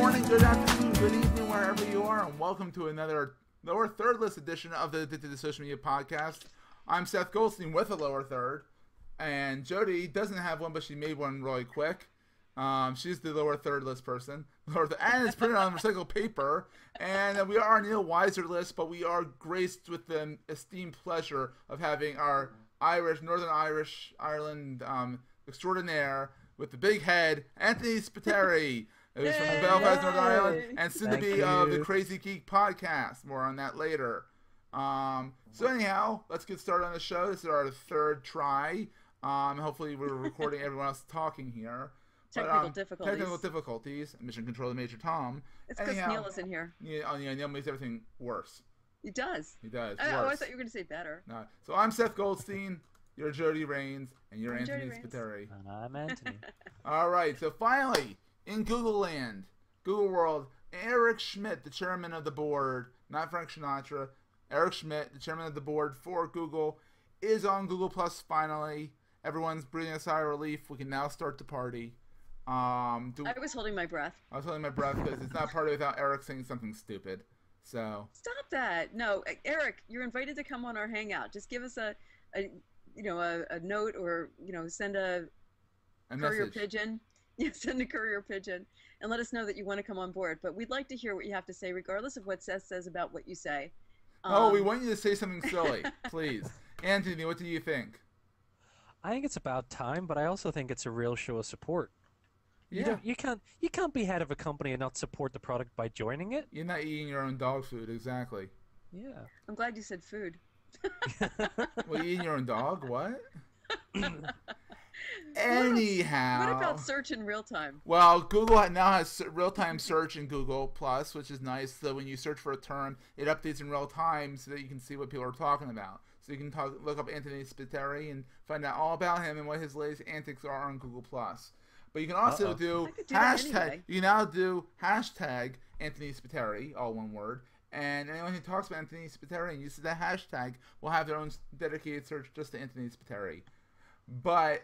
morning, good afternoon, good evening, wherever you are, and welcome to another lower third list edition of the Addicted to Social Media podcast. I'm Seth Goldstein with a lower third, and Jody doesn't have one, but she made one really quick. She's the lower third list person, and it's printed on recycled paper. And we are on Neil Weiser list, but we are graced with the esteemed pleasure of having our Northern Irish, Ireland extraordinaire with the big head, Anthony Spiteri. It was from Belfast, Northern Ireland, and soon to be of the Crazy Geek podcast. More on that later. So anyhow, let's get started on the show. This is our third try. Hopefully we're recording everyone else talking here. Technical difficulties. Technical difficulties. Mission Controller Major Tom. It's because Neil isn't here. Yeah, Neil makes everything worse. He does. He does. I thought you were going to say better. No. So I'm Seth Goldstein. You're Jody Raines, and you're Anthony Spiteri. And I'm Anthony. All right. So finally, in Google land, Google world, Eric Schmidt, the chairman of the board, not Frank Sinatra, Eric Schmidt, the chairman of the board for Google, is on Google Plus finally. Everyone's breathing a sigh of relief. We can now start the party. I was holding my breath. I was holding my breath because it's not a party without Eric saying something stupid. So stop that. No, Eric, you're invited to come on our hangout. Just give us a note, or send a courier pigeon. Yeah, send a courier pigeon and let us know that you want to come on board. But we'd like to hear what you have to say, regardless of what Seth says about what you say. We want you to say something silly, please. Anthony, what do you think? I think it's about time, but I also think it's a real show of support. Yeah. You can't be head of a company and not support the product by joining it. You're not eating your own dog food, exactly. Yeah. I'm glad you said food. Well, you eating your own dog? What? Anyhow. What about search in real time? Well, Google now has real-time search in Google Plus, which is nice. So when you search for a term, it updates in real time so that you can see what people are talking about. So you can look up Anthony Spiteri and find out all about him and what his latest antics are on Google Plus. But you can also do hashtag. Anyway. You can now do hashtag Anthony Spiteri, all one word. And anyone who talks about Anthony Spiteri and uses that hashtag will have their own dedicated search just to Anthony Spiteri. But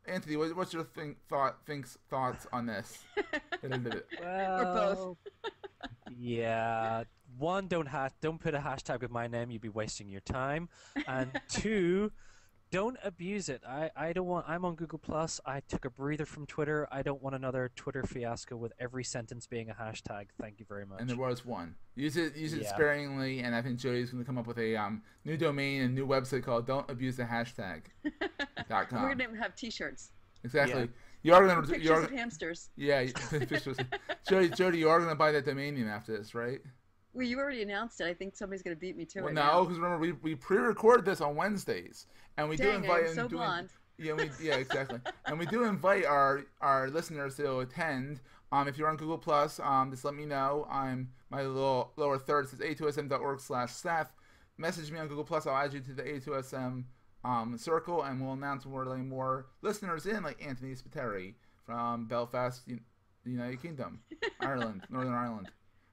Anthony, what's your thoughts on this? Well, or both. Yeah. One, don't put a hashtag with my name. You'd be wasting your time. And two, don't abuse it. I don't want. I'm on Google Plus. I took a breather from Twitter. I don't want another Twitter fiasco with every sentence being a hashtag. Thank you very much. And there was one. Use it sparingly. And I think Jody's going to come up with a new domain and new website called "Don't Abuse the Hashtag." .com. We're going to have T-shirts. Exactly. Yeah. You are going to pictures of hamsters. Yeah, pictures. Jody, you are going to buy that domain name after this, right? Well, you already announced it. I think somebody's going to beat me to it. No, because remember we pre-record this on Wednesdays, and we do invite. I'm so blonde. Yeah, exactly. And we do invite our listeners to attend. If you're on Google Plus, just let me know. My little lower third says a2sm.org/Seth. Message me on Google Plus. I'll add you to the A2SM circle, and we'll announce when we're letting more listeners in, like Anthony Spiteri from Belfast, the United Kingdom, Ireland, Northern Ireland.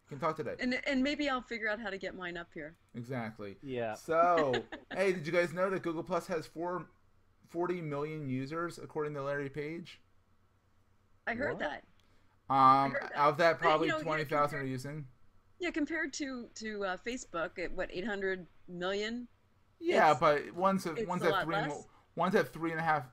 Can talk today. And maybe I'll figure out how to get mine up here. Exactly. Yeah. So, hey, did you guys know that Google Plus has 40 million users, according to Larry Page? I heard that. Out of that, probably 20,000 are using. Yeah, compared to Facebook at what, 800 million? Yeah, but one's at 3.5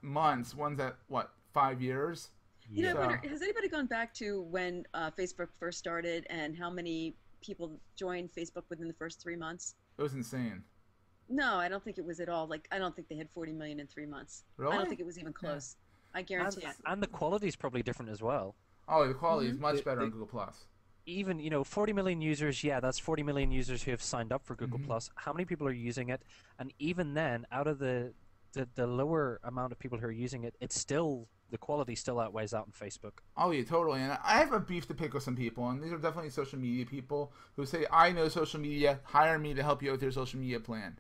months. One's at what, 5 years? I wonder, has anybody gone back to when Facebook first started and how many people joined Facebook within the first 3 months? It was insane. No, I don't think it was at all. I don't think they had 40 million in 3 months. Really? I don't think it was even close. Yeah. I guarantee it. And the quality is probably different as well. Oh, the quality is much better on Google Plus. Even 40 million users. Yeah, that's 40 million users who have signed up for Google Plus. How many people are using it? And even then, out of the lower amount of people who are using it, the quality still outweighs out on Facebook. Oh yeah, totally. And I have a beef to pick with some people, and these are definitely social media people who say, "I know social media. Hire me to help you with your social media plan."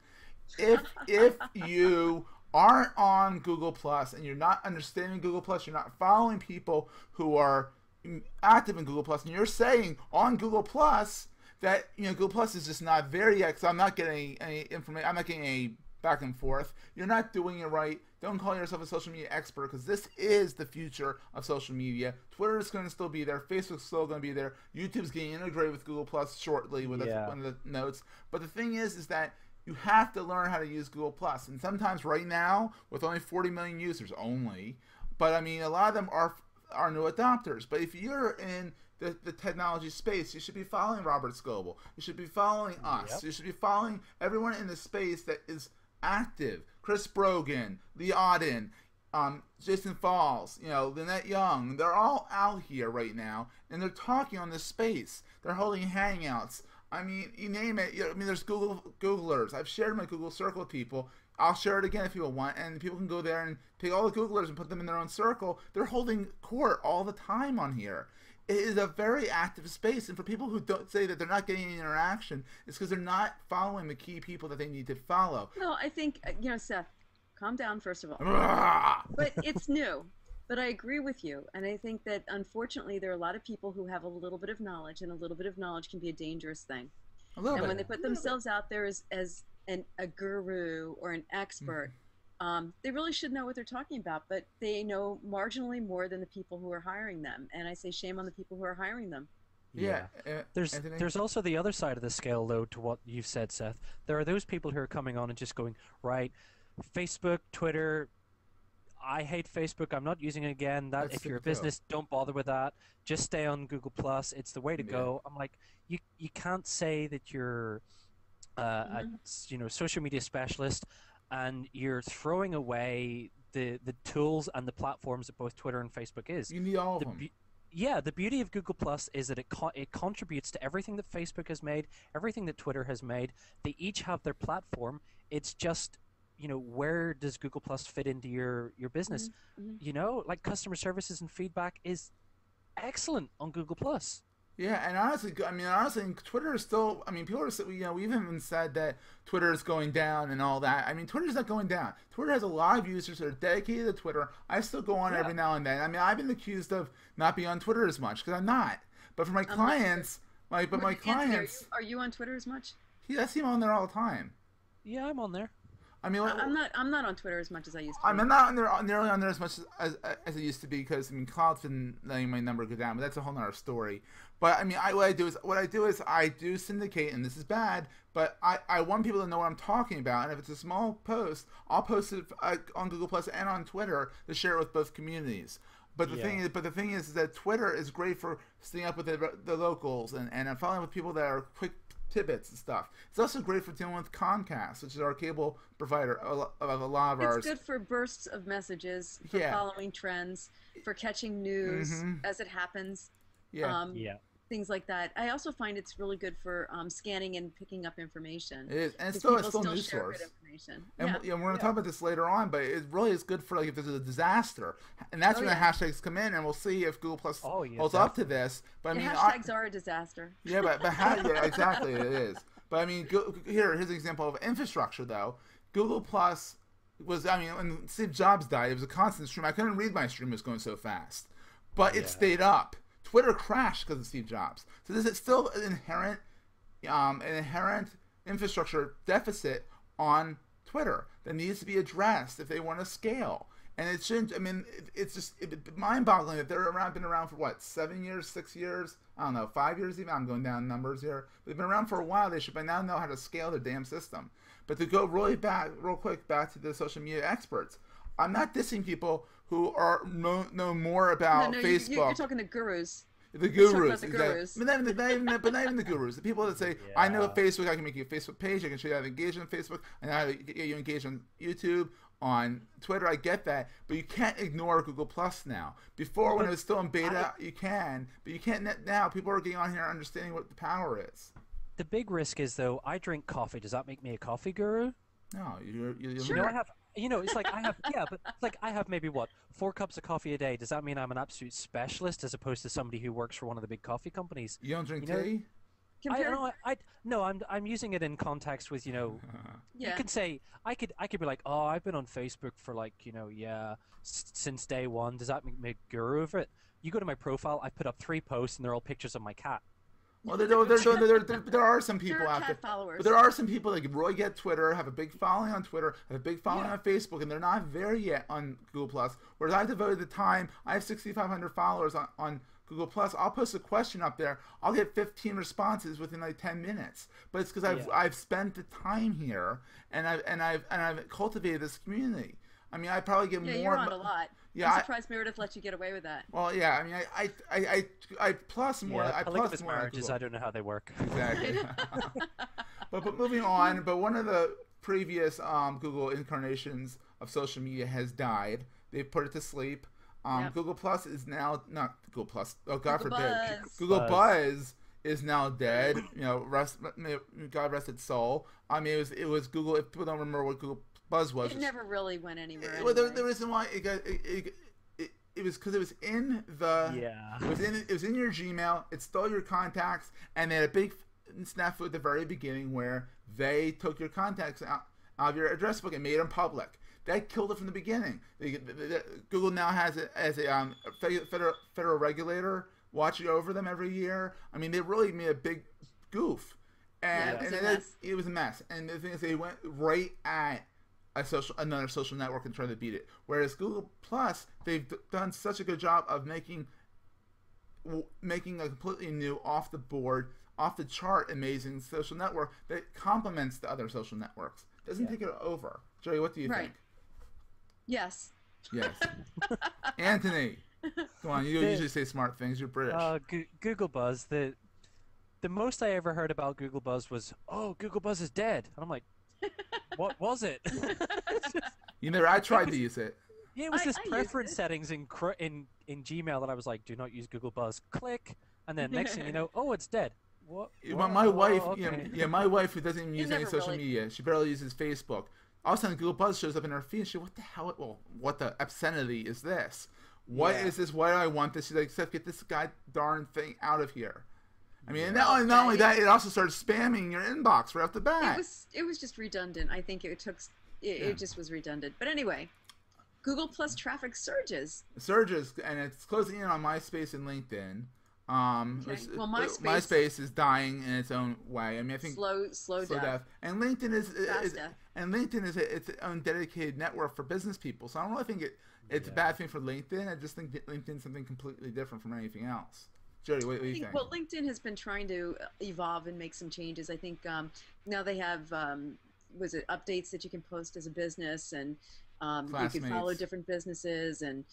If you aren't on Google Plus and you're not understanding Google Plus, you're not following people who are active in Google Plus, and you're saying on Google Plus that Google Plus is just not there yet because I'm not getting any information. I'm not getting back and forth. You're not doing it right. Don't call yourself a social media expert, because this is the future of social media. Twitter is going to still be there. Facebook's still going to be there. YouTube's getting integrated with Google Plus shortly with one of the notes. But the thing is that you have to learn how to use Google Plus. And sometimes right now, with only 40 million users only, but I mean, a lot of them are new adopters. But if you're in the technology space, you should be following Robert Scoble. You should be following us. Yep. You should be following everyone in the space that is active. Chris Brogan, Lee Auden, Jason Falls, Lynette Young. They're all out here right now, and they're talking on this space. They're holding hangouts. I mean, you name it. I mean, there's Googlers. I've shared my Google Circle with people. I'll share it again if people want, and people can go there and take all the Googlers and put them in their own circle. They're holding court all the time on here. It is a very active space, and for people who don't say that they're not getting any interaction, it's because they're not following the key people that they need to follow. No, I think, Seth, calm down, first of all. But it's new. But I agree with you, and I think that, unfortunately, there are a lot of people who have a little bit of knowledge, and a little bit of knowledge can be a dangerous thing. When they put themselves out there as a guru or an expert, they really should know what they're talking about, but they know marginally more than the people who are hiring them. And I say shame on the people who are hiring them. Yeah. There's also the other side of the scale, though, to what you've said, Seth. There are those people who are coming on and just going, right, Facebook, Twitter, I hate Facebook, I'm not using it again. If you're a business, don't bother with that. Just stay on Google Plus. It's the way to go. I'm like, you can't say that you're a social media specialist and you're throwing away the tools and the platforms that both Twitter and Facebook is. You need all of them. The beauty of Google Plus is that it contributes to everything that Facebook has made, everything that Twitter has made. They each have their platform. It's just, where does Google Plus fit into your business? Like customer services and feedback is excellent on Google Plus. Yeah, and honestly, Twitter is still. I mean, people are. We've even said that Twitter is going down and all that. I mean, Twitter's not going down. Twitter has a lot of users that are dedicated to Twitter. I still go on every now and then. I mean, I've been accused of not being on Twitter as much because I'm not. But for my clients, my clients. Are you on Twitter as much? Yeah, I see him on there all the time. Yeah, I'm on there. I mean, I'm not on Twitter as much as I used to. I'm not nearly on there as much as I used to be because Cloud's been letting my number go down, but that's a whole other story. But I mean, what I do is I do syndicate, and this is bad, but I want people to know what I'm talking about, and if it's a small post, I'll post it on Google Plus and on Twitter to share it with both communities. But the thing is that Twitter is great for staying up with the locals and following with people that are quick tidbits and stuff. It's also great for dealing with Comcast, which is our cable provider of a lot of ours. It's good for bursts of messages, for following trends, for catching news as it happens. Things like that. I also find it's really good for scanning and picking up information. It is, and it's still a news source. And we're going to talk about this later on, but it really is good for if there's a disaster, and that's when the hashtags come in, and we'll see if Google Plus holds up to this. But I mean, hashtags are a disaster. Yeah, but exactly it is. But I mean, here's an example of infrastructure though. Google Plus was, when Steve Jobs died, it was a constant stream. I couldn't read my stream; it was going so fast, but it stayed up. Twitter crashed because of Steve Jobs. So there's still an inherent infrastructure deficit on Twitter that needs to be addressed if they want to scale. And it shouldn't. I mean, it's just mind-boggling that they're been around for what, 7 years, 6 years? I don't know, 5 years even. I'm going down numbers here. They've been around for a while. They should by now know how to scale their damn system. But to go real quick back to the social media experts, I'm not dissing people who know more about Facebook. You're talking the gurus. The gurus, exactly. But not even the gurus. The people that say, I know Facebook, I can make you a Facebook page, I can show you how to engage on Facebook, and how to get you engaged on YouTube, on Twitter. I get that, but you can't ignore Google Plus now. Before, when it was still in beta, you can, but you can't now. People are getting on here understanding what the power is. The big risk is, though, I drink coffee. Does that make me a coffee guru? No, you're sure. It's like I have, but it's like I have maybe 4 cups of coffee a day. Does that mean I'm an absolute specialist as opposed to somebody who works for one of the big coffee companies? You don't drink tea? I'm using it in context with You can say I could be like, oh, I've been on Facebook for since day one. Does that make me a guru of it? You go to my profile, I put up 3 posts and they're all pictures of my cat. Well, there are some people out there. Followers. But there are some people that can really get Twitter, have a big following on Twitter, have a big following on Facebook, and they're not there yet on Google+. Whereas I've devoted the time, I have 6,500 followers on Google+. I'll post a question up there. I'll get 15 responses within like 10 minutes. But it's because I've spent the time here, and I've cultivated this community. I mean, I probably get more. Yeah, you're on a lot. Yeah, I'm surprised Meredith let you get away with that. Well, yeah, I mean, I plus more. Yeah, I plus polygamous more marriages. I don't know how they work. Exactly. but moving on. But one of the previous Google incarnations of social media has died. They've put it to sleep. Google Plus is now not Google Plus. Oh, God Google forbid. Buzz. Google Buzz is now dead. You know, God rest its soul. I mean, it was Google. If people don't remember what Google Buzz was, it never really went anywhere. Well, the reason why it was because it was in the it was in your Gmail. It stole your contacts, and they had a big snafu at the very beginning where they took your contacts out of your address book and made them public. That killed it from the beginning. Google now has it as a federal regulator watching over them every year. I mean, they really made a big goof, and it was a mess. And the thing is, they went right at another social network and trying to beat it. Whereas Google Plus, they've done such a good job of making a completely new, off the board, off the chart, amazing social network that complements the other social networks. Doesn't take it over. Jody, what do you think? Yes. Yes. Anthony, come on. You usually say smart things. You're British. Google Buzz. The most I ever heard about Google Buzz was, "Oh, Google Buzz is dead," and I'm like, what was it? I tried to use it. Yeah, it was this preference settings in Gmail that I was like, do not use Google Buzz. Click, and then next thing you know, oh, it's dead. What? My wife, okay. my wife who doesn't even use any social media, she barely uses Facebook. All of a sudden, Google Buzz shows up in her feed. And what the hell? Well, what the obscenity is this? What is this? Why do I want this? She's like, Seth, get this god darn thing out of here. I mean, not only that, it also started spamming your inbox right off the bat. It was just redundant. I think it just was redundant. But anyway, Google Plus traffic surges. And it's closing in on MySpace and LinkedIn. Well, MySpace is dying in its own way. I mean, I think slow death. And LinkedIn is its own dedicated network for business people. So I don't really think it's a bad thing for LinkedIn. I just think that LinkedIn's something completely different from anything else. Jody, what do you think? Well, LinkedIn has been trying to evolve and make some changes. I think now they have updates that you can post as a business, and you can follow different businesses. And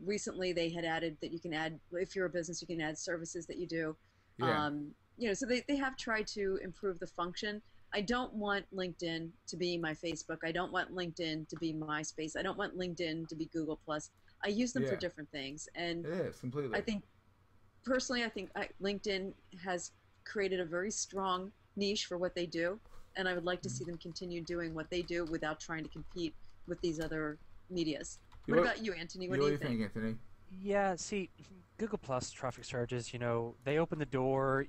recently they had added that you can add, if you're a business, you can add services that you do. So they have tried to improve the function. I don't want LinkedIn to be my Facebook. I don't want LinkedIn to be MySpace. I don't want LinkedIn to be Google Plus. I use them for different things, and it is completely. I think LinkedIn has created a very strong niche for what they do, and I would like to see them continue doing what they do without trying to compete with these other medias. What about you, Anthony? What do you think, Anthony? Yeah, see, Google Plus traffic surges, they open the door,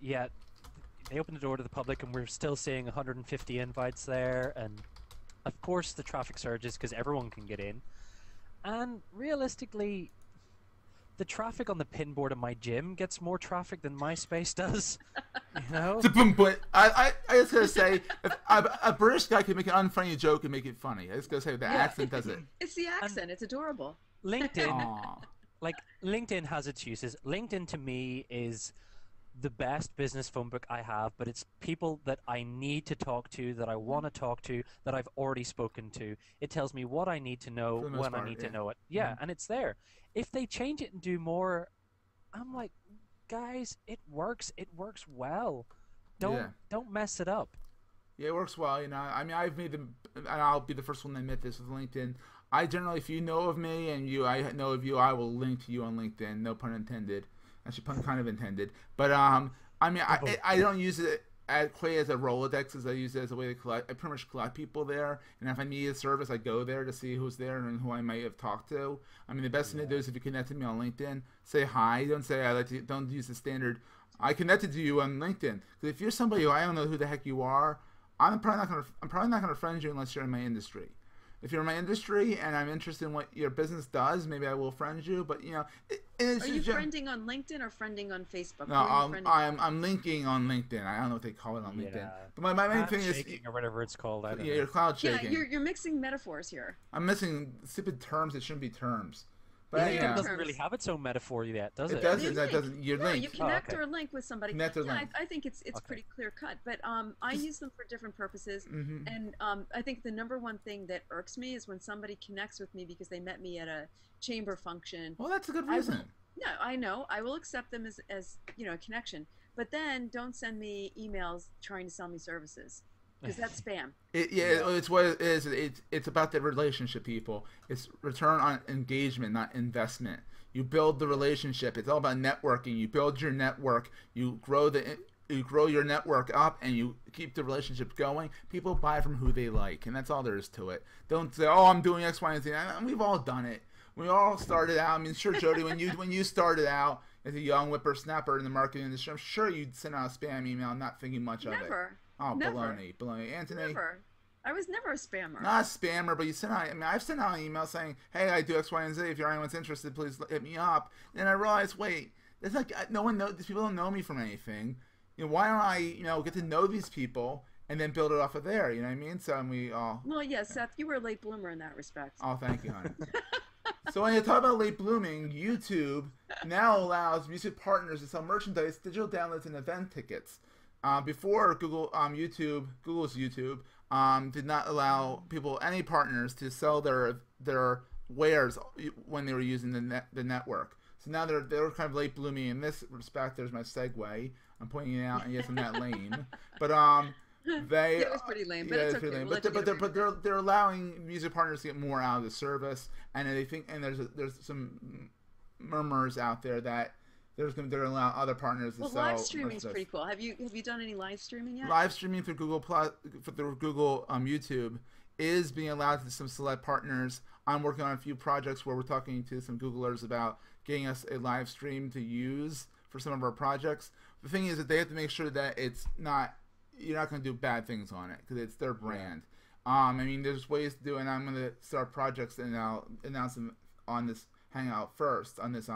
they open the door to the public, and we're still seeing 150 invites there, and of course the traffic surges because everyone can get in. And realistically, the traffic on the pin board of my gym gets more traffic than MySpace does. But I just gotta say, if a British guy can make an unfunny joke and make it funny. I just gotta say the accent does it. It's the accent. It's adorable. LinkedIn, LinkedIn has its uses. LinkedIn to me is the best business phone book I have, but it's people that I need to talk to, that I want to talk to, that I've already spoken to. It tells me what I need to know when I need to know it. Yeah, and it's there. If they change it and do more, I'm like, guys, it works. It works well. Don't mess it up. Yeah, it works well. I mean, and I'll be the first one to admit this with LinkedIn. I generally, if you know of me and I know of you, I will link to you on LinkedIn. No pun intended. Actually, pun kind of intended. But I mean, I don't use it quite as a Rolodex as I use it as a way to collect. I pretty much collect people there, and if I need a service, I go there to see who's there and who I might have talked to. I mean, the best thing to do is if you connected me on LinkedIn, say hi. Don't say I like to. Don't use the standard. I connected to you on LinkedIn, because if you're somebody who I don't know who the heck you are, I'm probably not gonna friend you unless you're in my industry. If you're in my industry and I'm interested in what your business does, maybe I will friend you. But Are you friending on LinkedIn or friending on Facebook? No, I'm linking on LinkedIn. I don't know what they call it on LinkedIn. But my main thing is or whatever it's called. I don't know. You're cloud shaking. Yeah, you're mixing metaphors here. I'm missing stupid terms that shouldn't be terms. But LinkedIn doesn't really have its own metaphor yet, does it? It doesn't. That doesn't. You're linked. You connect or link with somebody. Connect or link. I think it's pretty clear cut. But I use them for different purposes. And I think the number one thing that irks me is when somebody connects with me because they met me at a chamber function. Well, that's a good reason. No, I know. I will accept them as a connection. But then don't send me emails trying to sell me services. Because that's spam. It's what it is. It's about the relationship, people. It's return on engagement, not investment. You build the relationship. It's all about networking. You build your network. You grow your network up, and you keep the relationship going. People buy from who they like, and that's all there is to it. Don't say, "Oh, I'm doing X, Y, and Z." We've all done it. We all started out. I mean, sure, Jody, when you started out as a young whippersnapper in the marketing industry, I'm sure you'd send out a spam email, not thinking much of it. Never. Oh, never. Baloney. Anthony? Never. I was never a spammer. Not a spammer, but you sent out, I've sent out an email saying, "Hey, I do X, Y, and Z. If anyone's interested, please hit me up." And I realized, wait, it's like no one knows. These people don't know me from anything. Why don't I, get to know these people and then build it off of there? You know what I mean? So we all. Well, yeah, Seth, you were a late bloomer in that respect. Oh, thank you, honey. So when you talk about late blooming, YouTube now allows music partners to sell merchandise, digital downloads, and event tickets. Before Google's YouTube did not allow any partners to sell their wares when they were using the network. So now they're kind of late blooming in this respect. There's my segue. I'm pointing it out, and yes, I'm that lame. But it was pretty lame, but it's okay. But they're allowing music partners to get more out of the service, and they think, and there's some murmurs out there that they're going to allow other partners to sell. Live streaming is pretty cool. Have you done any live streaming yet? Live streaming through Google YouTube is being allowed to some select partners. I'm working on a few projects where we're talking to some Googlers about getting us a live stream to use for some of our projects. The thing is that they have to make sure that you're not going to do bad things on it because it's their brand. There's ways to do it, and I'm going to start projects and I'll announce them on this Hangout first, on this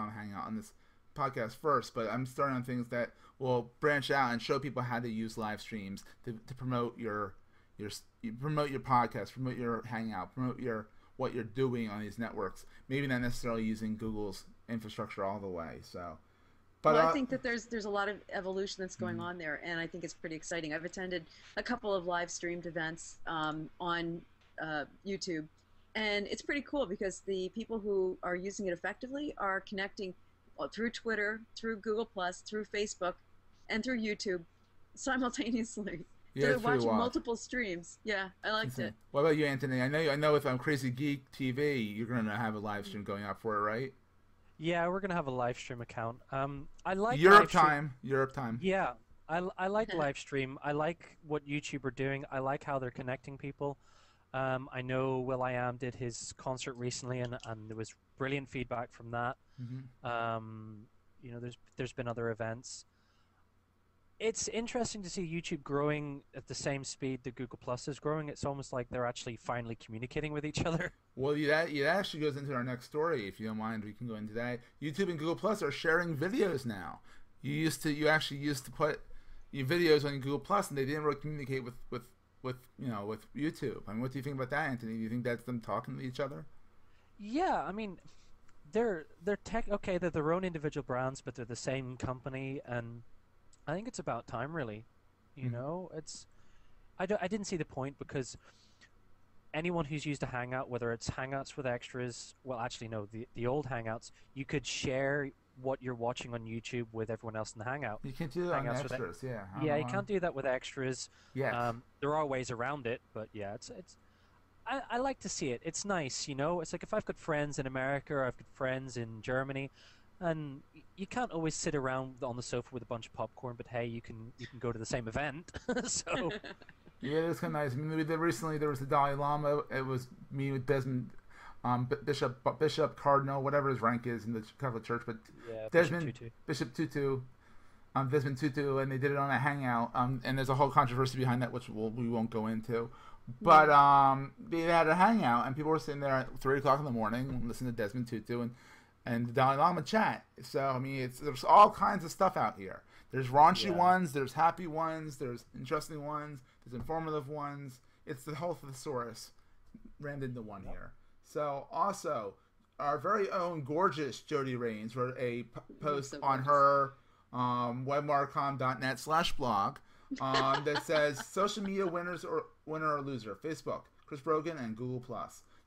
podcast first, but I'm starting on things that will branch out and show people how to use live streams to promote your podcast, promote your Hangout, promote what you're doing on these networks. Maybe not necessarily using Google's infrastructure all the way. So, but I think that there's a lot of evolution that's going on there, and I think it's pretty exciting. I've attended a couple of live streamed events on YouTube, and it's pretty cool because the people who are using it effectively are connecting through Twitter, through Google+, through Facebook, and through YouTube simultaneously. Yeah, they're watching multiple streams. Yeah, I liked it. What about you, Anthony? I know if I'm Crazy Geek TV, you're going to have a live stream going out for it, right? Yeah, we're going to have a live stream account. I like Europe time. Yeah, I like live stream. I like what YouTube are doing. I like how they're connecting people. I know will.i.am did his concert recently, and there was brilliant feedback from that. There's been other events. It's interesting to see YouTube growing at the same speed that Google Plus is growing. It's almost like they're actually finally communicating with each other. Well, it actually goes into our next story. If you don't mind, we can go into that. YouTube and Google Plus are sharing videos now. You actually used to put your videos on Google Plus, and they didn't really communicate with YouTube. I mean, what do you think about that, Anthony? Do you think that's them talking to each other? Yeah, I mean, they're their own individual brands, but they're the same company, and I think it's about time, really. I didn't see the point, because anyone who's used a Hangout, whether it's Hangouts with extras, well, actually no, the old Hangouts, you could share what you're watching on YouTube with everyone else in the Hangout. You can't do that on extras, yeah. Yeah, you can't do that with extras. Yeah. There are ways around it, but yeah, it's. I like to see it. It's nice, It's like if I've got friends in America or I've got friends in Germany, and you can't always sit around on the sofa with a bunch of popcorn, but hey, you can go to the same event. So. Yeah, it's kind of nice. I mean, recently there was the Dalai Lama. It was me with Desmond, Bishop Cardinal, whatever his rank is in the Catholic Church, but yeah, Bishop Tutu, Desmond Tutu, and they did it on a Hangout. And there's a whole controversy behind that, which we won't go into. But they had a Hangout, and people were sitting there at 3 o'clock in the morning listening to Desmond Tutu, and and the Dalai Lama chat. So I mean, there's all kinds of stuff out here. There's raunchy ones, there's happy ones, there's interesting ones, there's informative ones. It's the whole thesaurus rammed into one here. So also, our very own gorgeous Jody Raines wrote a post on her webmarcom.net/blog that says social media winner or loser: Facebook, Chris Brogan, and Google+.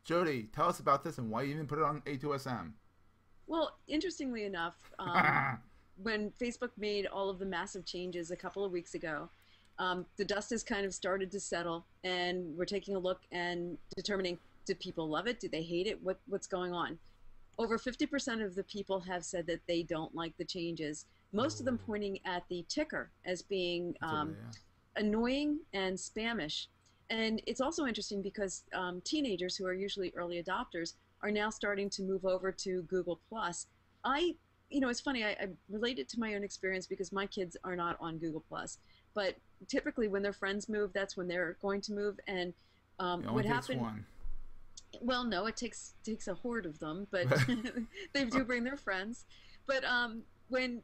Jody, tell us about this and why you even put it on A2SM. Well, interestingly enough, when Facebook made all of the massive changes a couple of weeks ago, the dust has kind of started to settle, and we're taking a look and determining, do people love it? Do they hate it? What's going on? Over 50% of the people have said that they don't like the changes, most of them pointing at the ticker as being annoying and spammish. And it's also interesting because teenagers, who are usually early adopters, are now starting to move over to Google+. It's funny, I relate it to my own experience because my kids are not on Google+. But typically when their friends move, that's when they're going to move. And what happened... One. Well, no, it takes a horde of them, but they do bring their friends. But when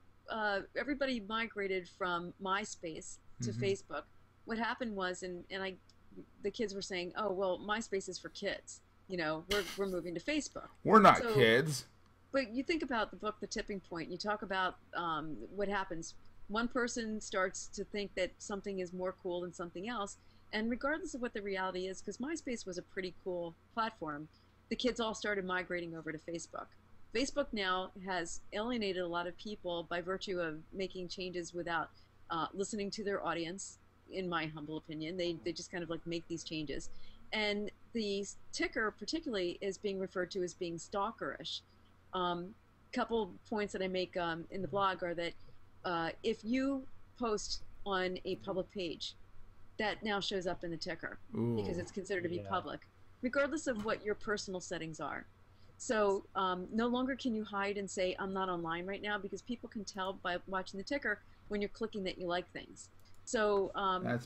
everybody migrated from MySpace to Facebook, what happened was, the kids were saying, oh, well, MySpace is for kids. We're moving to Facebook. We're not kids. But you think about the book, The Tipping Point. You talk about what happens. One person starts to think that something is more cool than something else. And regardless of what the reality is, because MySpace was a pretty cool platform, the kids all started migrating over to Facebook. Facebook now has alienated a lot of people by virtue of making changes without listening to their audience, in my humble opinion. They just kind of like make these changes. And the ticker particularly is being referred to as being stalkerish. Couple points that I make in the blog are that if you post on a public page, that now shows up in the ticker because it's considered to be public, regardless of what your personal settings are. So no longer can you hide and say, I'm not online right now, because people can tell by watching the ticker when you're clicking that you like things. So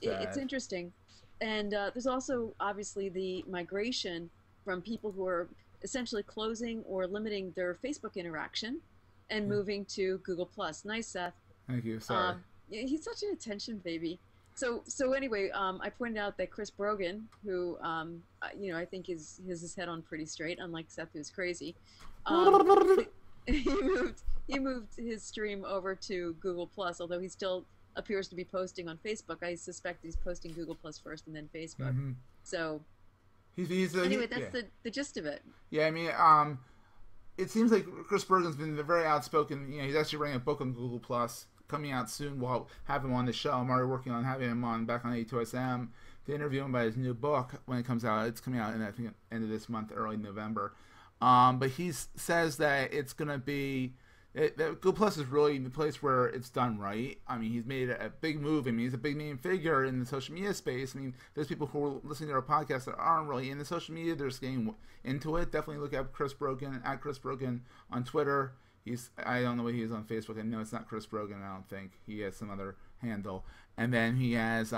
it's interesting. And there's also obviously the migration from people who are essentially closing or limiting their Facebook interaction and moving to Google+. Nice, Seth. Thank you. Sorry. He's such an attention baby. So anyway, I pointed out that Chris Brogan, who I think has his head on pretty straight, unlike Seth, who's crazy. He moved his stream over to Google+, although he still appears to be posting on Facebook. I suspect he's posting Google+ first and then Facebook. So anyway, that's the gist of it. Yeah, I mean, it seems like Chris Brogan's been very outspoken. He's actually writing a book on Google+. Coming out soon. We'll have him on the show. I'm already working on having him back on A2SM to interview him about his new book when it comes out. It's coming out in, I think, end of this month, early November. But he says that it's going to be Google Plus is really the place where it's done right. I mean, he's made a big move. I mean, he's a big name figure in the social media space. I mean, there's people who are listening to our podcast that aren't really in the social media. They're just getting into it. Definitely look at Chris Brogan, at Chris Brogan on Twitter. I don't know what he is on Facebook. I know it's not Chris Brogan. I don't think he has some other handle. And then he has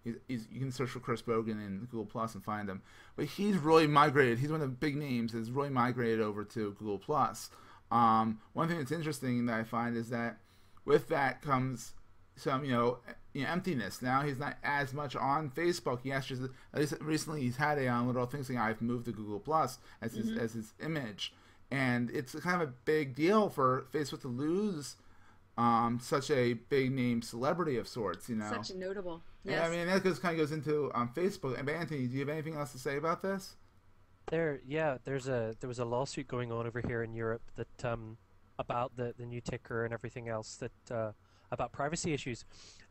you can search for Chris Brogan in Google Plus and find him. But he's really migrated. He's one of the big names that's really migrated over to Google Plus. One thing that's interesting that I find is that with that comes some emptiness. Now he's not as much on Facebook. He actually, at least recently, he's had a little thing saying I've moved to Google Plus as his image. And it's kind of a big deal for Facebook to lose such a big name celebrity of sorts, Such a notable. Yes. Yeah, I mean, that kind of goes into Facebook. And Anthony, do you have anything else to say about this? There was a lawsuit going on over here in Europe that about the new ticker and everything else that about privacy issues.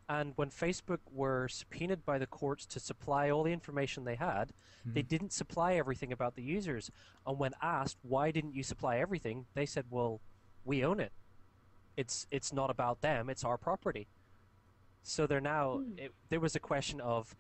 And when Facebook were subpoenaed by the courts to supply all the information they had, they didn't supply everything about the users. And when asked, why didn't you supply everything, they said, well, we own it. It's not about them, it's our property. So they're now, there was a question of,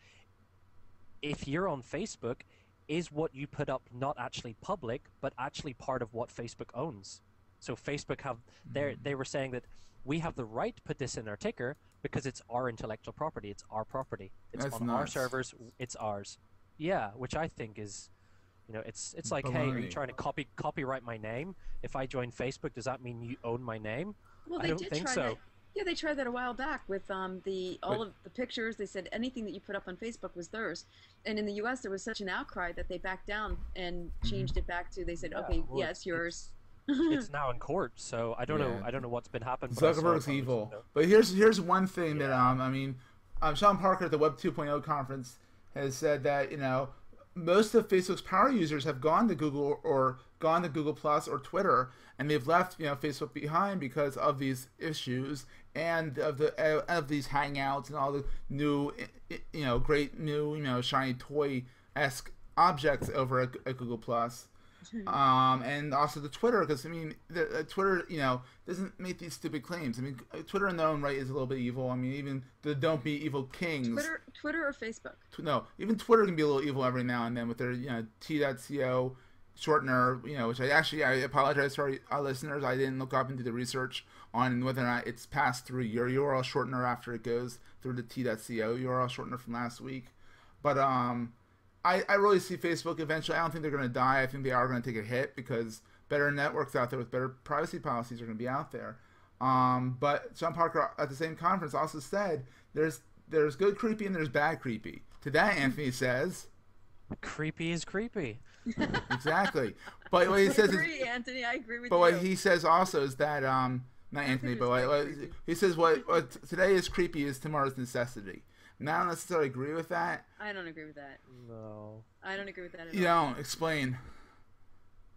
if you're on Facebook, is what you put up not actually public, but actually part of what Facebook owns? So Facebook have, they were saying that we have the right to put this in our ticker because it's our intellectual property. It's our property. It's on our servers. It's ours. Yeah, which I think is You know, it's like, hey, are you trying to copyright my name? If I join Facebook, does that mean you own my name? Well, I don't think so. That. Yeah, they tried that a while back with all of the pictures. They said anything that you put up on Facebook was theirs. And in the U.S., there was such an outcry that they backed down and changed it back to. They said, okay, well, yeah, it's yours. It's now in court, so I don't know. I don't know what's been happening. Zuckerberg's evil. But here's one thing that I mean, Sean Parker at the Web 2.0 conference has said that most of Facebook's power users have gone to Google or gone to Google Plus or Twitter, and they've left Facebook behind because of these issues and of these Hangouts and all the new great new shiny toy-esque objects over at Google Plus. And also the Twitter, because I mean, Twitter, doesn't make these stupid claims. I mean, Twitter in their own right is a little bit evil. I mean, even the "Don't be evil kings." Twitter or Facebook? No, even Twitter can be a little evil every now and then with their T.co shortener. Which I apologize for our listeners. I didn't look up and do the research on whether or not it's passed through your URL shortener after it goes through the T.co URL shortener from last week, but I really see Facebook eventually. I don't think they're going to die. I think they are going to take a hit because better networks out there with better privacy policies are going to be out there. But Sean Parker at the same conference also said there's good creepy and there's bad creepy. To that, Anthony says, creepy is creepy. Exactly. But what he says Anthony, I agree with you. But what he says also is that not Anthony, but what he says what today is creepy is tomorrow's necessity. And I don't necessarily agree with that. I don't agree with that. No. I don't agree with that at all. You don't. Explain.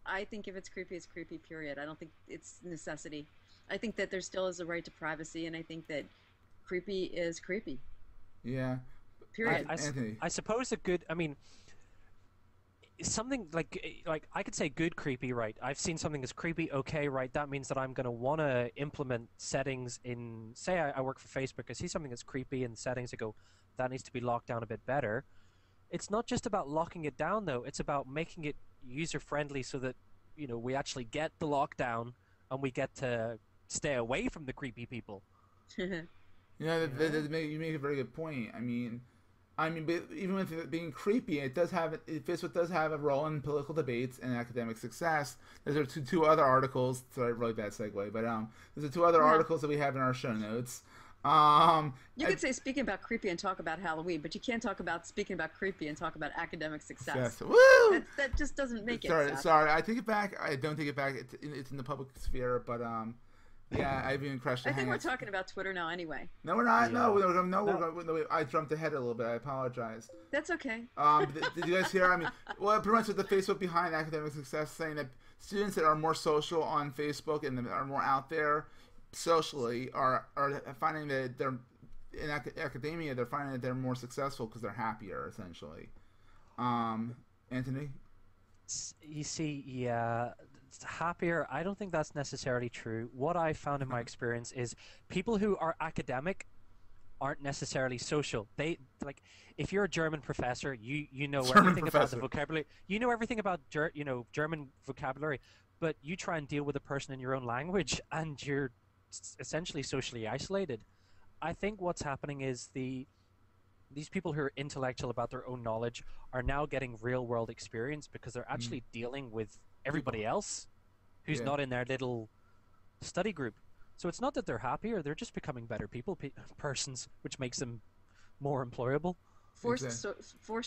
I think if it's creepy, period. I don't think it's necessity. I think that there still is a right to privacy, and I think that creepy is creepy. Yeah. Period. I suppose something like I could say good creepy, right? I've seen something that's creepy, okay, right? That means that I'm going to want to implement settings in, say I work for Facebook, I see something that's creepy in settings, I go, that needs to be locked down a bit better. It's not just about locking it down, though. It's about making it user-friendly so that, we actually get the lockdown and we get to stay away from the creepy people. You make a very good point. I mean, but even with it being creepy, Facebook does have a role in political debates and academic success. There's two other articles. Sorry, really bad segue, but there's two other articles that we have in our show notes. You could say speaking about creepy and talk about Halloween, but you can't talk about speaking about creepy and talk about academic success. Yes. Woo! That just doesn't make it. Sorry, I take it back. I don't take it back. It's in the public sphere, but yeah, I've even crushed. I think we're talking about Twitter now, anyway. No, we're not. Yeah. No. I jumped ahead a little bit. I apologize. That's okay. Did you guys hear? I mean, well, pretty much with the Facebook behind academic success, saying that students that are more social on Facebook and are more out there socially are finding that they're in academia. They're finding that they're more successful because they're happier, essentially. Anthony, you see, yeah. Happier, I don't think that's necessarily true. What I found in my experience is people who are academic aren't necessarily social. They if you're a German professor, you know everything about the vocabulary. You know everything about German vocabulary, but you try and deal with a person in your own language and you're essentially socially isolated. I think what's happening is these people who are intellectual about their own knowledge are now getting real world experience because they're actually dealing with everybody else who's not in their little study group. So it's not that they're happier, they're just becoming better persons, which makes them more employable. Forced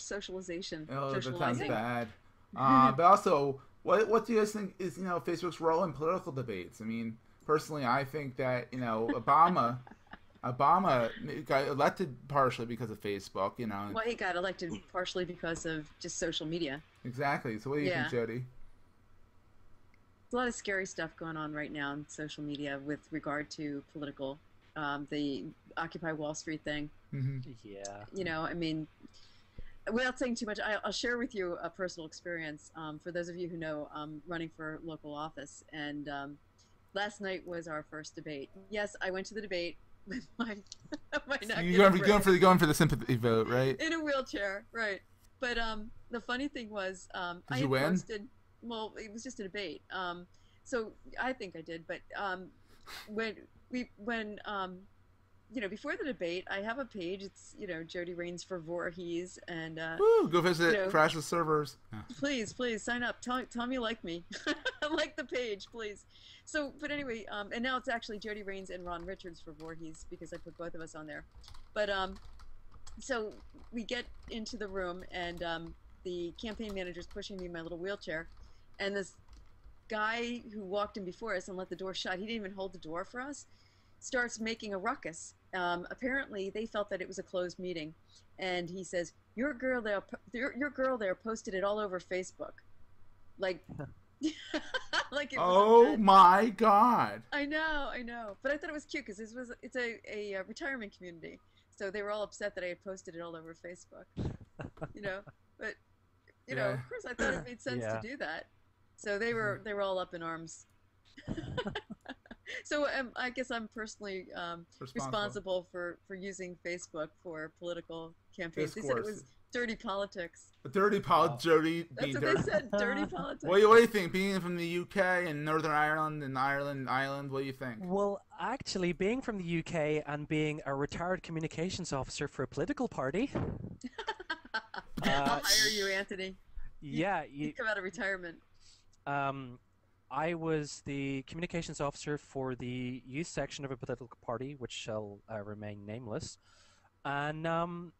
socialization. Oh, that sounds bad. But also, what do you guys think is Facebook's role in political debates? I mean, personally, I think that Obama got elected partially because of Facebook. Well, he got elected partially because of just social media. Exactly. So what do you think, Jody? A lot of scary stuff going on right now on social media with regard to political, the Occupy Wall Street thing. Mm-hmm. Yeah. I mean, without saying too much, I'll share with you a personal experience. For those of you who know, I'm running for local office, and last night was our first debate. Yes, I went to the debate with my You're going for the sympathy vote, right? In a wheelchair, right? But the funny thing was, did you win? Well, it was just a debate. So I think I did, but when before the debate, I have a page. It's, Jody Reigns for Voorhees, and Woo, go visit Crash the Servers. Please sign up. Tell me you like me. Like the page, please. So, but anyway, and now it's actually Jody Reigns and Ron Richards for Voorhees because I put both of us on there. But so we get into the room, and the campaign manager's pushing me in my little wheelchair, and this guy who walked in before us and let the door shut, he didn't even hold the door for us, starts making a ruckus. Apparently they felt that it was a closed meeting, and he says, your girl there posted it all over Facebook, like like it was my God. I know, but I thought it was cute because it's a retirement community, so they were all upset that I had posted it all over Facebook. But of course I thought it made sense to do that. So they were all up in arms. So I guess I'm personally responsible for using Facebook for political campaigns. They said it was dirty politics. Dirty politics, Jody. That's what they said, dirty politics. What do you think? Being from the UK and Northern Ireland and Ireland, what do you think? Well, actually, being from the UK and being a retired communications officer for a political party. I'll hire you, Anthony. Yeah. You come out of retirement. I was the communications officer for the youth section of a political party, which shall remain nameless, and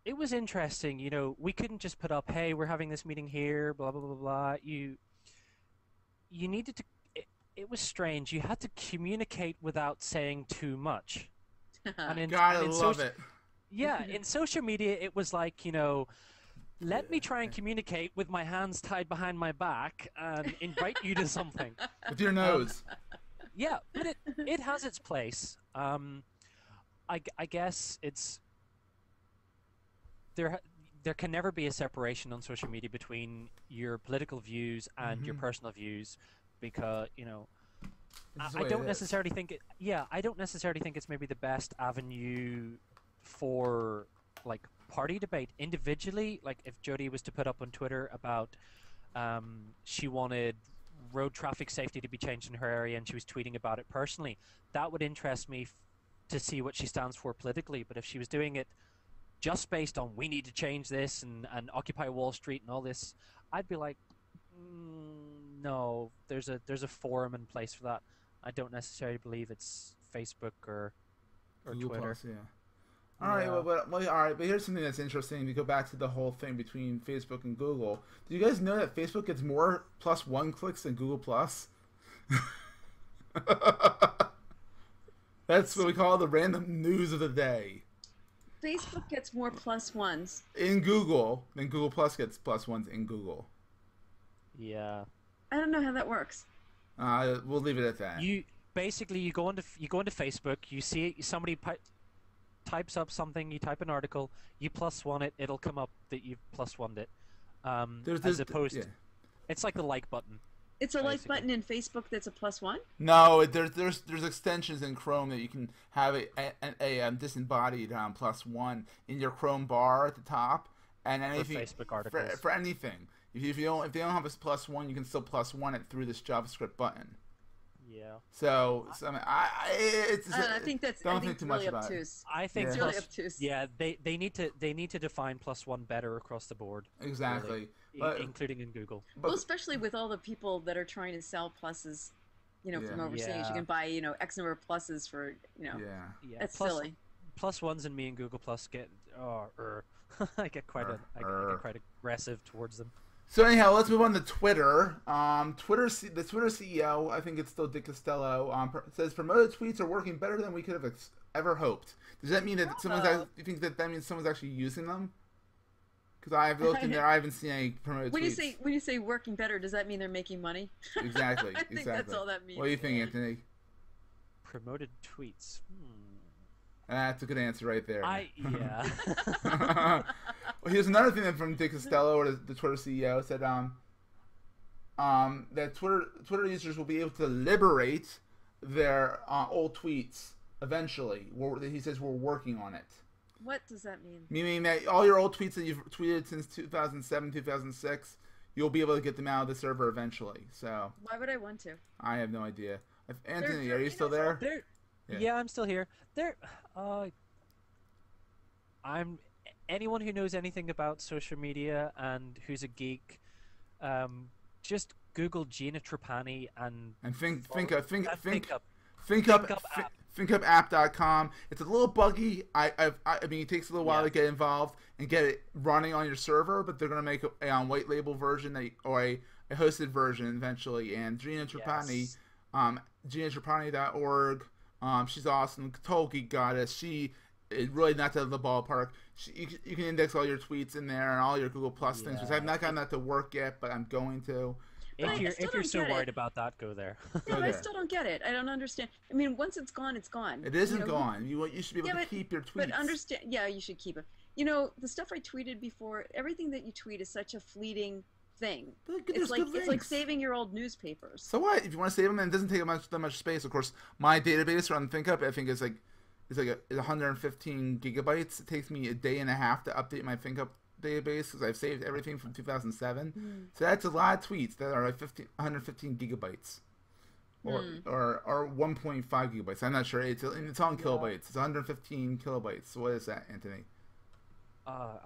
it was interesting. We couldn't just put up, "Hey, we're having this meeting here," blah blah blah blah. You needed to. It was strange. You had to communicate without saying too much. I love it. Yeah, in social media, it was like, let me try and communicate with my hands tied behind my back and invite you to something. With your nose. Yeah, but it has its place. I guess it's there can never be a separation on social media between your political views and your personal views, because I don't necessarily think it. Yeah, I don't necessarily think it's maybe the best avenue for like party debate individually. Like if Jody was to put up on Twitter about she wanted road traffic safety to be changed in her area and she was tweeting about it personally, that would interest me to see what she stands for politically. But if she was doing it just based on we need to change this and Occupy Wall Street and all this, I'd be like, no, there's a forum in place for that. I don't necessarily believe it's Facebook or Google Twitter. Plus, yeah. All right, but here's something that's interesting. We go back to the whole thing between Facebook and Google. Do you guys know that Facebook gets more +1 clicks than Google Plus? That's what we call the random news of the day. Facebook gets more +1s in Google than Google Plus gets +1s in Google. Yeah. I don't know how that works. We'll leave it at that. You go into Facebook, you see somebody types up something, you type an article, you +1 it, it'll come up that you've +1'd it. As opposed to, it's like the like button. It's a like button in Facebook that's a +1? No, there's extensions in Chrome that you can have a disembodied +1 in your Chrome bar at the top, and anything for Facebook articles. For anything. If they don't have a +1, you can still +1 it through this JavaScript button. Yeah. So I mean, I think that's don't think too really much about obtuse. I think it's really obtuse. Yeah, they need to define +1 better across the board. Exactly, really, including in Google. Well, especially with all the people that are trying to sell pluses, from overseas. You can buy, X number of pluses for, Yeah. That's silly. +1s and me and Google Plus get I get quite aggressive towards them. So anyhow, let's move on to Twitter. The Twitter CEO, I think it's still Dick Costello, says promoted tweets are working better than we could have ever hoped. Does that mean that you think that means someone's actually using them? Because I've looked in there, I haven't seen any promoted tweets. When you say working better, does that mean they're making money? Exactly. I think that's all that means. What do you think, Anthony? Promoted tweets. That's a good answer right there. Yeah. Well, here's another thing from Dick Costello, or the Twitter CEO, said that Twitter users will be able to liberate their old tweets eventually. He says we're working on it. What does that mean? Meaning that all your old tweets that you've tweeted since 2007, 2006, you'll be able to get them out of the server eventually. So why would I want to? I have no idea. Anthony, are you still there? Yeah, I'm still here. I'm anyone who knows anything about social media and who's a geek, just Google Gina Trapani and think ThinkUp. App. ThinkUpApp.com. It's a little buggy. I mean, it takes a little while to get involved and get it running on your server, but they're gonna make a white label version or a hosted version eventually. And Gina Trapani, GinaTrapani.org. She's awesome, total geek goddess. She is really not out of the ballpark. You can index all your tweets in there and all your Google Plus things, which I've not gotten that to work yet, but I'm going to. If you're so worried about that, go there. Yeah, but I still don't get it. I don't understand. I mean, once it's gone, it's gone. It isn't gone. You should be able to keep your tweets. But understand, you should keep it. You know, the stuff I tweeted before, everything that you tweet is such a fleeting thing. It's like saving your old newspapers. So what? If you want to save them, and it doesn't take that much space. Of course, my database on ThinkUp, I think is 115 gigabytes. It takes me a day and a half to update my ThinkUp database because I've saved everything from 2007. So that's a lot of tweets that are 115 gigabytes, or 1.5 gigabytes. I'm not sure. It's on kilobytes. It's 115 kilobytes. So what is that, Anthony? I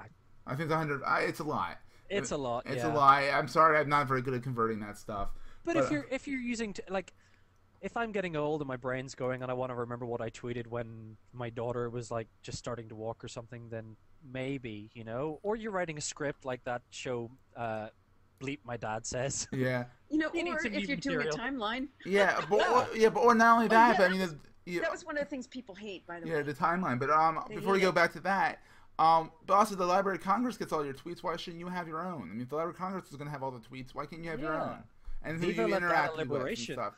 think it's 100. It's a lot. It's a lot. It's a lot. I'm sorry. I'm not very good at converting that stuff. But if you're using if I'm getting old and my brain's going and I want to remember what I tweeted when my daughter was just starting to walk or something, then maybe, or you're writing a script like that show Bleep My Dad Says. Yeah. Or if you're doing a timeline. Yeah, but not only that, but I mean that was one of the things people hate, by the way. Yeah, the timeline. But before we go back to that, but also the Library of Congress gets all your tweets. Why shouldn't you have your own? I mean, if the Library of Congress is going to have all the tweets, why can't you have your own? And who you interact with and stuff.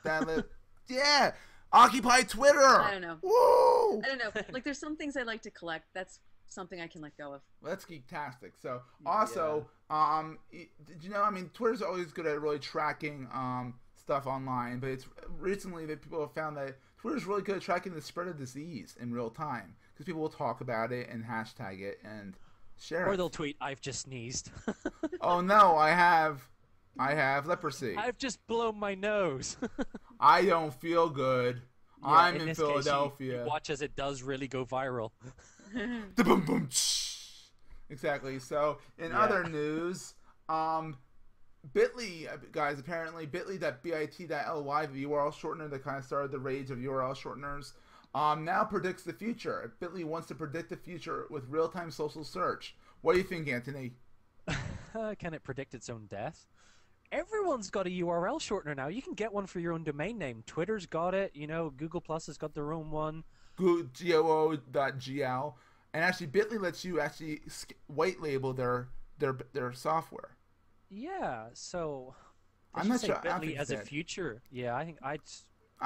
Yeah, occupy Twitter. I don't know. Woo! I don't know. There's some things I like to collect. That's something I can let go of. Well, that's geektastic. So also, did you know? I mean, Twitter's always good at really tracking stuff online, but it's recently that people have found that Twitter's really good at tracking the spread of disease in real time because people will talk about it and hashtag it and share it. Or they'll tweet, "I've just sneezed." Oh no, I have leprosy. I've just blown my nose. I don't feel good. Yeah, I'm in Philadelphia. You watch as it does really go viral. Boom, boom, exactly. So, in other news, Bitly, guys, apparently bit.ly, the URL shortener that kind of started the rage of URL shorteners, now predicts the future. Bitly wants to predict the future with real-time social search. What do you think, Anthony? Can it predict its own death? Everyone's got a URL shortener now. You can get one for your own domain name. Twitter's got it. Google Plus has got their own one. GOO.gl. And actually, Bitly lets you actually white label their software. Yeah, so I'm not sure. Bitly as a future. Yeah, I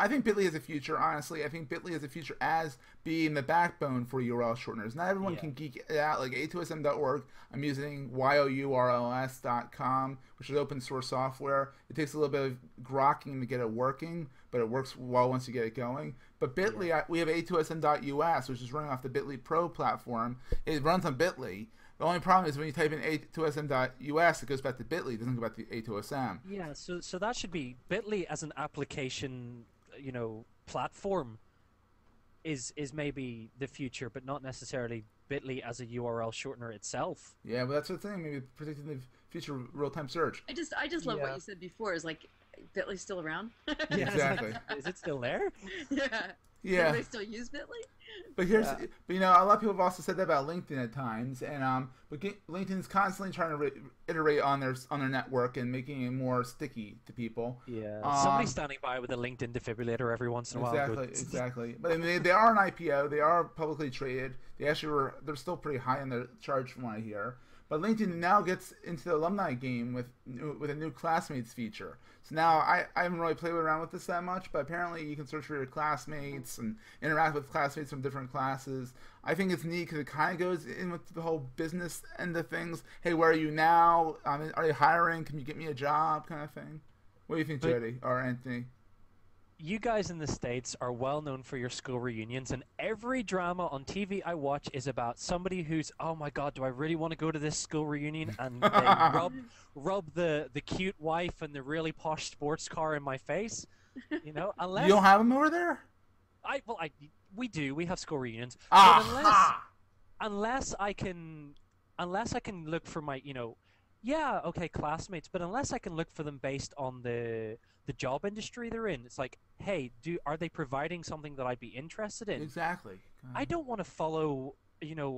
think Bitly has a future, honestly. I think Bitly has a future as being the backbone for URL shorteners. Not everyone can geek it out. Like A2SM.org, I'm using YOURLS.com, which is open source software. It takes a little bit of grokking to get it working, but it works well once you get it going. But Bitly, we have A2SM.us, which is running off the Bitly Pro platform. It runs on Bitly. The only problem is when you type in A2SM.us, it goes back to Bitly. It doesn't go back to A2SM. Yeah, so that should be Bitly as an application, platform is maybe the future, but not necessarily Bitly as a URL shortener itself. Yeah, but that's the thing. Maybe predicting the future real-time search. I just love what you said before. Is Bitly's still around? Yeah, exactly. Is it still there? Yeah. Yeah. Do they still use Bitly? But but a lot of people have also said that about LinkedIn at times, and but LinkedIn is constantly trying to iterate on their network and making it more sticky to people. Yeah, somebody's standing by with a LinkedIn defibrillator every once in a while. Exactly. But I mean, they are an IPO. They are publicly traded. They're still pretty high in their charge from what I hear. But LinkedIn now gets into the alumni game with a new classmates feature. So now I haven't really played around with this that much, but apparently you can search for your classmates and interact with classmates from different classes. I think it's neat because it kind of goes in with the whole business end of things. Hey, where are you now? Are you hiring? Can you get me a job? Kind of thing. What do you think, Jody or Anthony? You guys in the States are well known for your school reunions, and every drama on TV I watch is about somebody who's, oh my god, do I really want to go to this school reunion? And they rub the cute wife and the really posh sports car in my face. Unless... You don't have them over there? we have school reunions, but Aha! unless I can look for my, yeah, okay, classmates, but unless I can look for them based on the job industry they're in, it's like, hey, are they providing something that I'd be interested in? Exactly. I don't want to follow,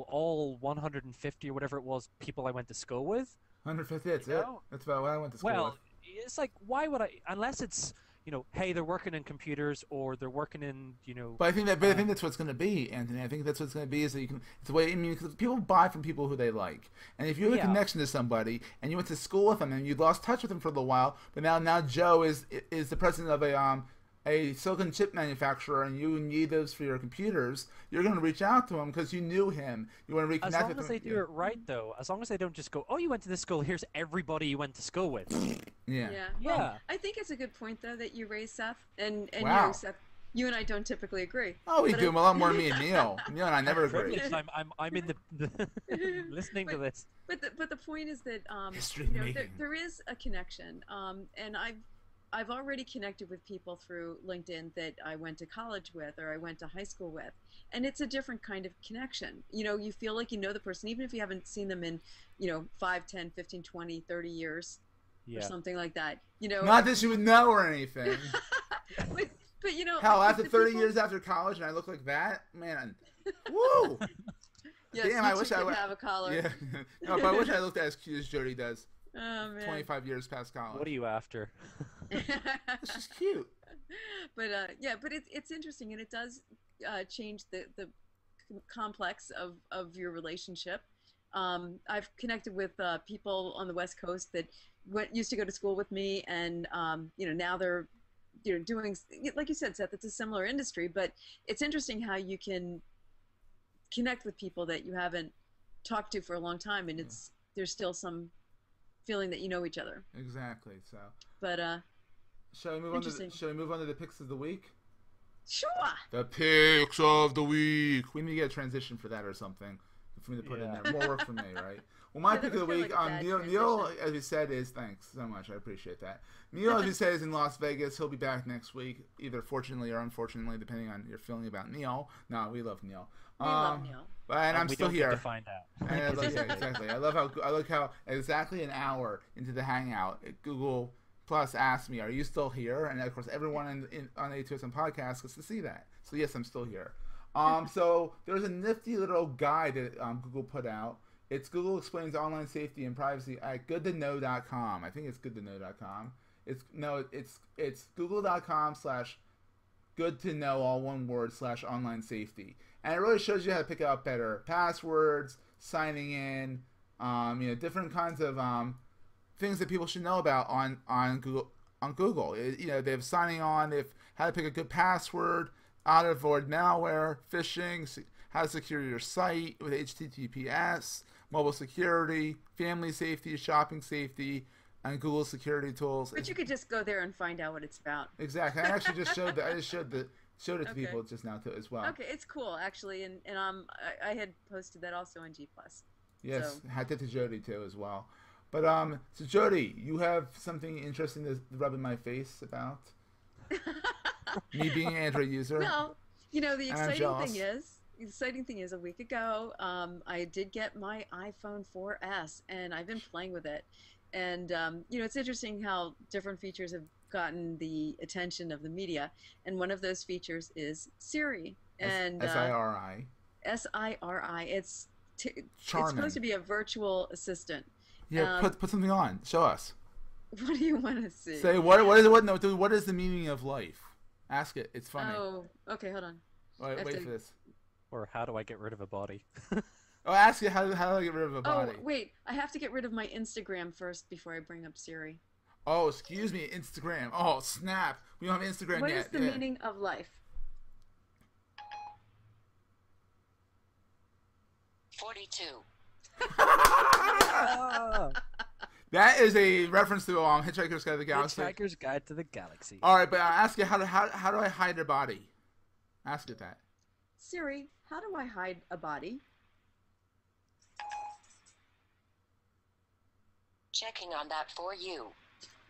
all 150 or whatever it was people I went to school with. 150. That's it. That's about what I went to school with. It's like, why would I? Unless it's, hey, they're working in computers or they're working in, But I think that's what's going to be, Anthony. I think that's what's going to be is that you can. It's the way, I mean, because people buy from people who they like, and if you have a connection to somebody and you went to school with them and you lost touch with them for a little while, but now Joe is the president of a silicon chip manufacturer, and you need those for your computers, you're going to reach out to him because you knew him. You want to reconnect with him. As long as they do it right, though. As long as they don't just go, oh, you went to this school, here's everybody you went to school with. Yeah. Well, I think it's a good point, though, that you raised, Seth. And wow. Seth, you and I don't typically agree. Oh, we do. A lot more than me and Neil. Neil and I never agree. I'm in the listening to this. But the point is that there is a connection. And I've already connected with people through LinkedIn that I went to college with or I went to high school with. And it's a different kind of connection. You feel like you know the person, even if you haven't seen them in, 5, 10, 15, 20, 30 years or something like that. Not that you would know or anything. but hell, after 30 years after college and I look like that, man, woo! Yes, damn, I wish I would have a collar. Yeah. No, but I wish I looked as cute as Jody does. Oh, man. 25 years past college. What are you after? It's just cute. But it's interesting, and it does change the complex of your relationship. I've connected with people on the West Coast that used to go to school with me, and now they're doing, like you said, Seth, it's a similar industry, but it's interesting how you can connect with people that you haven't talked to for a long time, and there's still some feeling that you know each other. Exactly. So. But shall we move on to the picks of the week? Sure. The picks of the week. We need to get a transition for that or something for me to put in there. More work for me, right? Well, my pick of the week, Neil, as we said, is thanks so much. I appreciate that. Neil, as we said, is in Las Vegas. He'll be back next week, either fortunately or unfortunately, depending on your feeling about Neil. No, we love Neil. We love Neil. And I'm still here. To find out. And exactly. I like how exactly an hour into the hangout, Google Plus asked me, "Are you still here?" And of course, everyone on A2SM podcast gets to see that. So yes, I'm still here. So there's a nifty little guide that Google put out. It's Google Explains Online Safety and Privacy at goodtoknow.com. I think it's goodtoknow.com. It's google.com/goodtoknow, all one word, /online safety. And it really shows you how to pick out better passwords, signing in, different kinds of things that people should know about on Google. They have signing on, they have how to pick a good password, how to avoid malware, phishing, how to secure your site with HTTPS, mobile security, family safety, shopping safety, and Google security tools. But you could just go there and find out what it's about. Exactly. I actually just showed that. I just showed it to people just now too as well. Okay, it's cool actually, and I had posted that also on G+. Yes, so. I did to Jody too as well. But so Jody, you have something interesting to rub in my face about me being an Android user. Well, the exciting thing is a week ago, I did get my iPhone 4S, and I've been playing with it. And, it's interesting how different features have gotten the attention of the media. And one of those features is Siri. And SIRI. SIRI. It's charming. It's supposed to be a virtual assistant. Yeah, put something on. Show us. What do you want to see? Say, what is the meaning of life? Ask it. It's funny. Oh, okay, hold on. Wait for this. Or how do I get rid of a body? Ask you how do I get rid of a body? Oh, wait. I have to get rid of my Instagram first before I bring up Siri. Oh, excuse me. Instagram. Oh, snap. We don't have Instagram yet. What is the meaning of life? 42. That is a reference to Hitchhiker's Guide to the Galaxy. Hitchhiker's Guide to the Galaxy. All right, but I ask you how do I hide a body? Ask it that. Siri, how do I hide a body? Checking on that for you.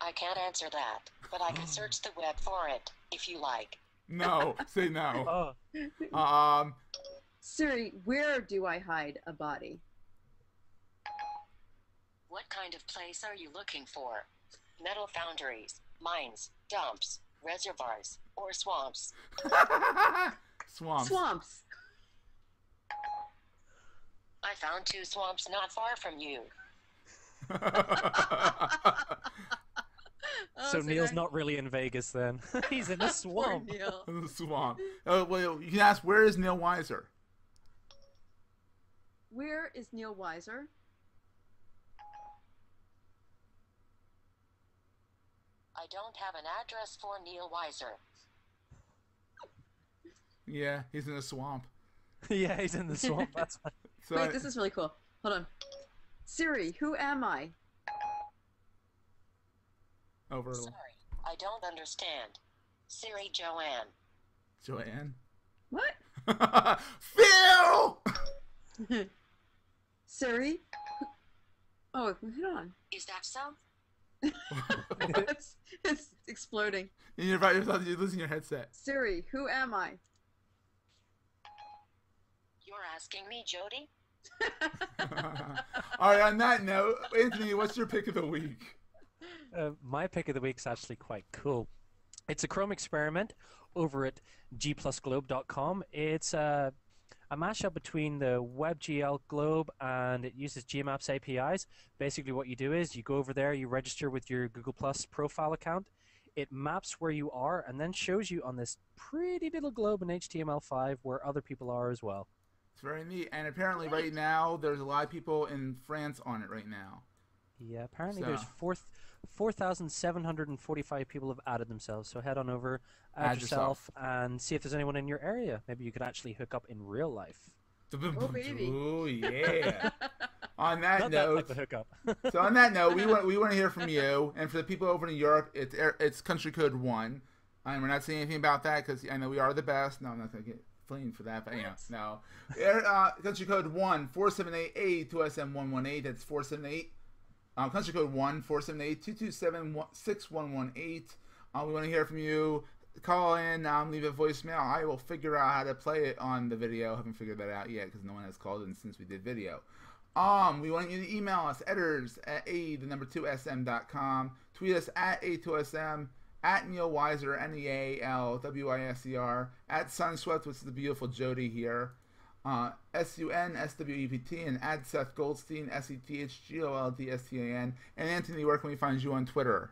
I can't answer that, but I can search the web for it, if you like. No, say no. Oh, Siri, where do I hide a body? What kind of place are you looking for? Metal foundries, mines, dumps, reservoirs, or swamps? Swamps. Swamps. I found 2 swamps not far from you. so Neil's not really in Vegas then. He's in a swamp. Neil. The swamp. Oh, well, you can ask, where is Neil Weiser? Where is Neil Weiser? I don't have an address for Neil Weiser. Yeah, he's in a swamp. Yeah, he's in the swamp. That's fine. So Wait, this is really cool. Hold on. Siri, who am I? over Sorry, I don't understand. Siri Joanne. Joanne. What? Phil! Siri? Oh, hold on. Is that so? it's exploding. And you're losing your headset. Siri, who am I? You're asking me, Jody? All right, on that note, Anthony, what's your pick of the week? My pick of the week's actually quite cool. It's a Chrome experiment over at gplusglobe.com. It's a mashup between the WebGL Globe and it uses Gmaps APIs. Basically what you do is you go over there, you register with your Google Plus profile account. It maps where you are and then shows you on this pretty little globe in HTML5 where other people are as well. It's very neat. And apparently right now, there's a lot of people in France on it right now. Yeah, apparently So- there's 4,745 people have added themselves. So head on over, Add add yourself, and see if there's anyone in your area. Maybe you could actually hook up in real life. Oh, baby. Oh, yeah. On that Not that note, type of hookup. so on that note, we want to hear from you. And for the people over in Europe, it's country code 1. And we're not saying anything about that because I know we are the best. No, I'm not going to get flamed for that. But yeah, no. Country code 1 478 A2SM 118. That's 478. Country code 1 478 227 6118. We want to hear from you. Call in, leave a voicemail. I will figure out how to play it on the video. Haven't figured that out yet because no one has called in since we did video. We want you to email us, editors at a2sm.com. Tweet us at A2SM, at Neil Weiser, NEALWISER, at Sunswept, which is the beautiful Jody here, SUNSWEPT, and at Seth Goldstein, SETHGOLDSTAN. And Anthony, where can we find you on Twitter?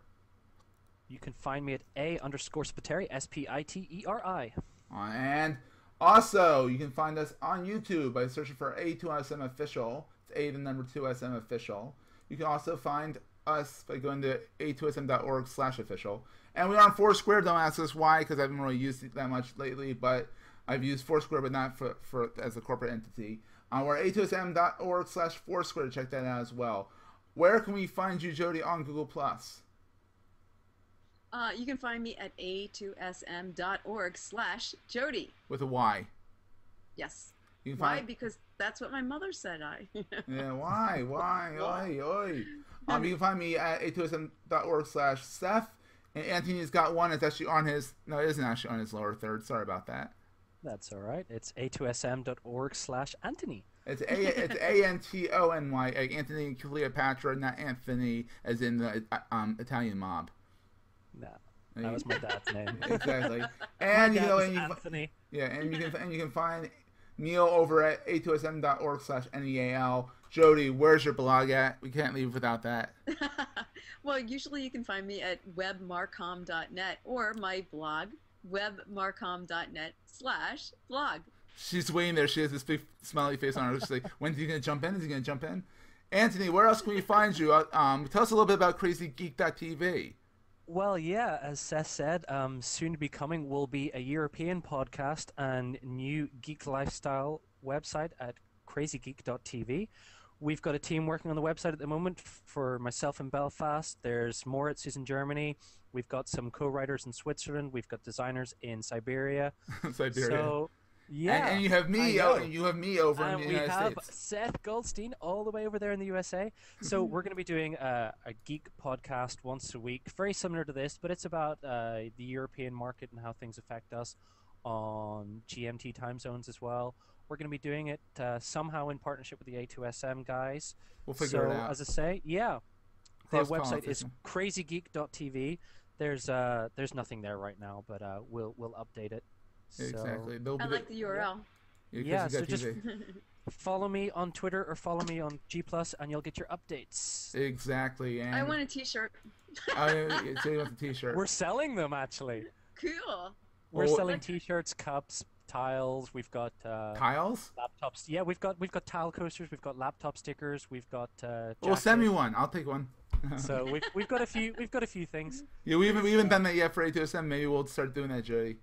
You can find me at A_Spiteri, SPITERI. And also, you can find us on YouTube by searching for A2SM Official. It's A, the number 2SM Official. You can also find us by going to a2sm.org/official. And we're on Foursquare. Don't ask us why, because I haven't really used it that much lately, but I've used Foursquare, but not for as a corporate entity. We're at a2sm.org/Foursquare to check that out as well. Where can we find you, Jody, on Google+? You can find me at a2sm.org/Jody. With a Y. Yes. You can Why? find... Because that's what my mother said. Yeah, why? Oi, oi. You can find me at a2sm.org/Seth. And Anthony's got one. It's actually on his... No, it isn't actually on his lower third. Sorry about that. That's all right. It's a2sm.org/Anthony. It's ANTONY, Anthony Cleopatra, not Anthony, as in the Italian mob. No, that was my dad's name. Exactly. And My you dad know, was and Anthony. yeah, and you can find Neil over at a2sm.org/NEAL. Jody, where's your blog at? We can't leave without that. Well, usually you can find me at webmarcom.net or my blog, webmarcom.net/blog. She's waiting there. She has this big smiley face on her. She's like, when's he going to jump in? Is he going to jump in? Anthony, where else can we find you? Tell us a little bit about crazygeek.tv. Well, yeah, as Seth said, soon to be coming will be a European podcast and new geek lifestyle website at crazygeek.tv. We've got a team working on the website at the moment for myself in Belfast. There's Moritz in Germany. We've got some co-writers in Switzerland. We've got designers in Siberia. Siberia. So Yeah, and you have me. You have me over in the we United have States. Seth Goldstein all the way over there in the USA. So we're going to be doing a geek podcast once a week, very similar to this, but it's about the European market and how things affect us on GMT time zones as well. We're going to be doing it somehow in partnership with the A2SM guys. We'll figure it out. As I say, yeah, the website is crazygeek.tv. There's nothing there right now, but we'll update it. Exactly. I like the URL. Yeah, so just follow me on Twitter or follow me on G+, and you'll get your updates. Exactly. And I want a T-shirt. so you want the T-shirt? We're selling them, actually. Cool. We're selling T-shirts, cups, tiles. We've got tiles, laptops. Yeah, we've got tile coasters. We've got laptop stickers. We've got. Well, send me one. I'll take one. So we've got a few things. Yeah, we haven't done that yet for A2SM. Maybe we'll start doing that, Jody.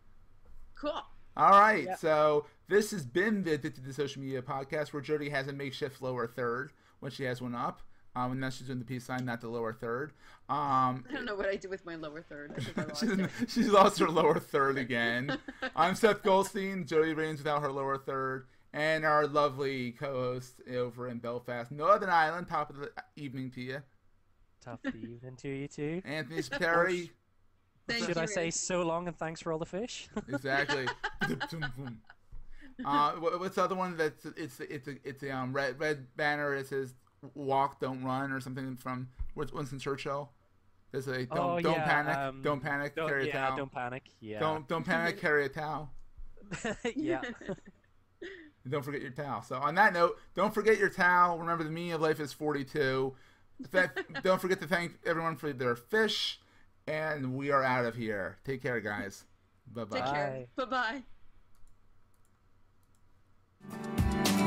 Cool. All right. Yeah. So this has been the Addicted to Social Media podcast, where Jody has a makeshift lower third when she has one up. And then she's doing the peace sign, not the lower third. I don't know what I did with my lower third. I think I lost it. She's lost her lower third again. I'm Seth Goldstein. Jody reigns without her lower third. And our lovely co-host over in Belfast, Northern Ireland. Top of the evening to you. Top of the evening to you too. Anthony Spiteri. Should I say so long and thanks for all the fish? Exactly. What's the other one? That's it's a red banner. It says "Walk, don't run" or something from Winston Churchill. There's a don't panic, don't panic, carry a towel. Don't panic. Yeah. Don't panic, carry a towel. Yeah. And don't forget your towel. So on that note, don't forget your towel. Remember, the meaning of life is 42. Don't forget to thank everyone for their fish. And we are out of here. Take care, guys. Bye-bye. Take care. Bye-bye.